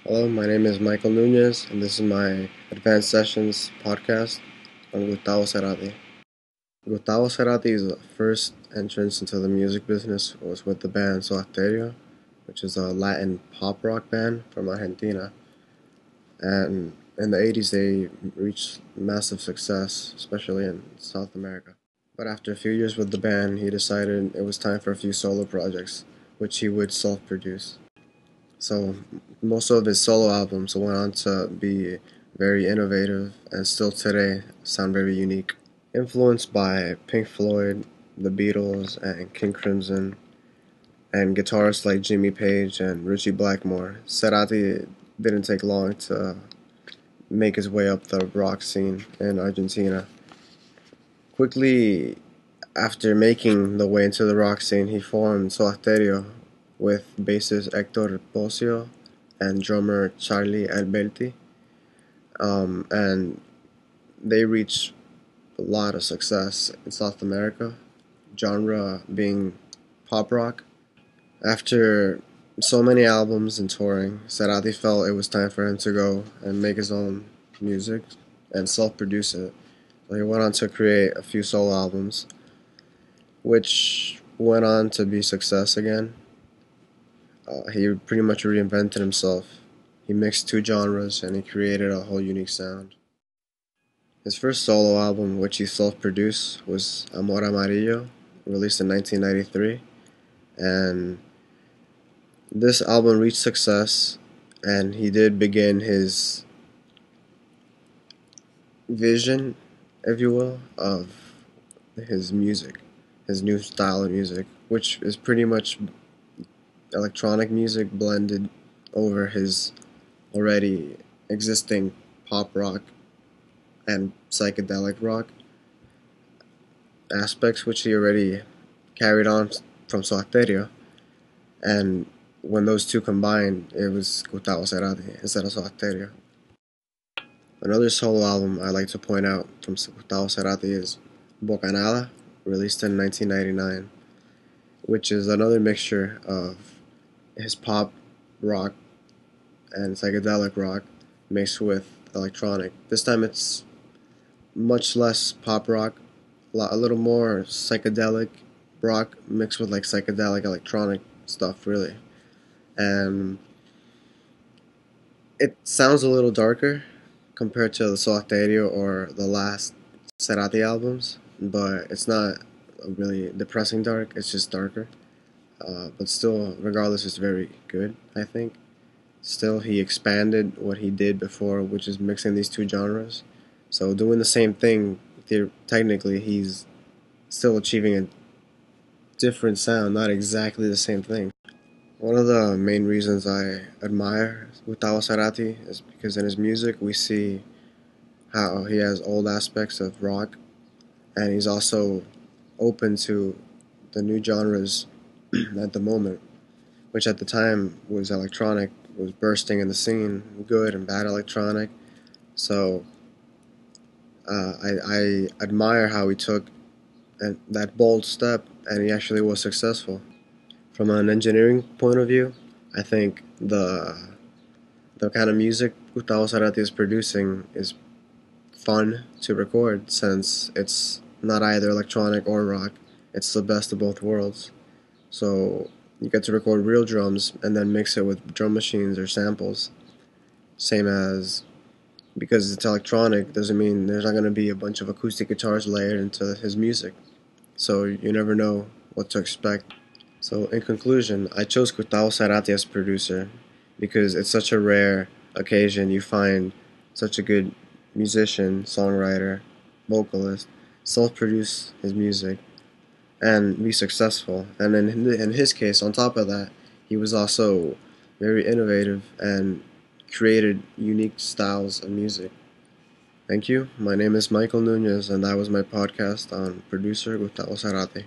Hello, my name is Michael Nunez, and this is my Advanced Sessions podcast on Gustavo Cerati. Gustavo Cerati's first entrance into the music business was with the band Soda, which is a Latin pop rock band from Argentina. And in the 80s, they reached massive success, especially in South America. But after a few years with the band, he decided it was time for a few solo projects, which he would self produce. So most of his solo albums went on to be very innovative and still today sound very unique. Influenced by Pink Floyd, the Beatles, and King Crimson, and guitarists like Jimmy Page and Ritchie Blackmore, Cerati didn't take long to make his way up the rock scene in Argentina. Quickly after making the way into the rock scene, he formed Soda with bassist Hector Pocio and drummer Charlie Alberti, and they reached a lot of success in South America, genre being pop rock. After so many albums and touring, Cerati felt it was time for him to go and make his own music and self-produce it. So he went on to create a few solo albums, which went on to be success again. He pretty much reinvented himself. He mixed two genres and he created a whole unique sound. His first solo album, which he self-produced, was Amor Amarillo, released in 1993, and this album reached success, and he did begin his vision, if you will, of his music, his new style of music, which is pretty much electronic music blended over his already existing pop rock and psychedelic rock aspects, which he already carried on from Soda. And when those two combined, it was Gustavo Cerati instead of Soda. Another solo album I like to point out from Gustavo Cerati is Bocanada, released in 1999, which is another mixture of his pop rock and psychedelic rock mixed with electronic. This time it's much less pop rock, a little more psychedelic rock mixed with like psychedelic electronic stuff, really. And it sounds a little darker compared to the Solterio or the last Cerati albums, but it's not really depressing dark, it's just darker. But still, regardless, it's very good, I think. Still, he expanded what he did before, which is mixing these two genres. So, doing the same thing, technically, he's still achieving a different sound, not exactly the same thing. One of the main reasons I admire Gustavo Cerati is because in his music we see how he has old aspects of rock, and he's also open to the new genres at the moment, which at the time was electronic, was bursting in the scene, good and bad electronic. So I admire how he took that bold step and he actually was successful. From an engineering point of view, I think the kind of music Gustavo Cerati is producing is fun to record since it's not either electronic or rock. It's the best of both worlds. So you get to record real drums and then mix it with drum machines or samples. Same as because it's electronic doesn't mean there's not going to be a bunch of acoustic guitars layered into his music. So you never know what to expect. So in conclusion, I chose Gustavo Cerati as producer because it's such a rare occasion you find such a good musician, songwriter, vocalist, self-produce his music and be successful. And in his case, on top of that, he was also very innovative and created unique styles of music. Thank you. My name is Michael Nunez, and that was my podcast on producer Gustavo Cerati.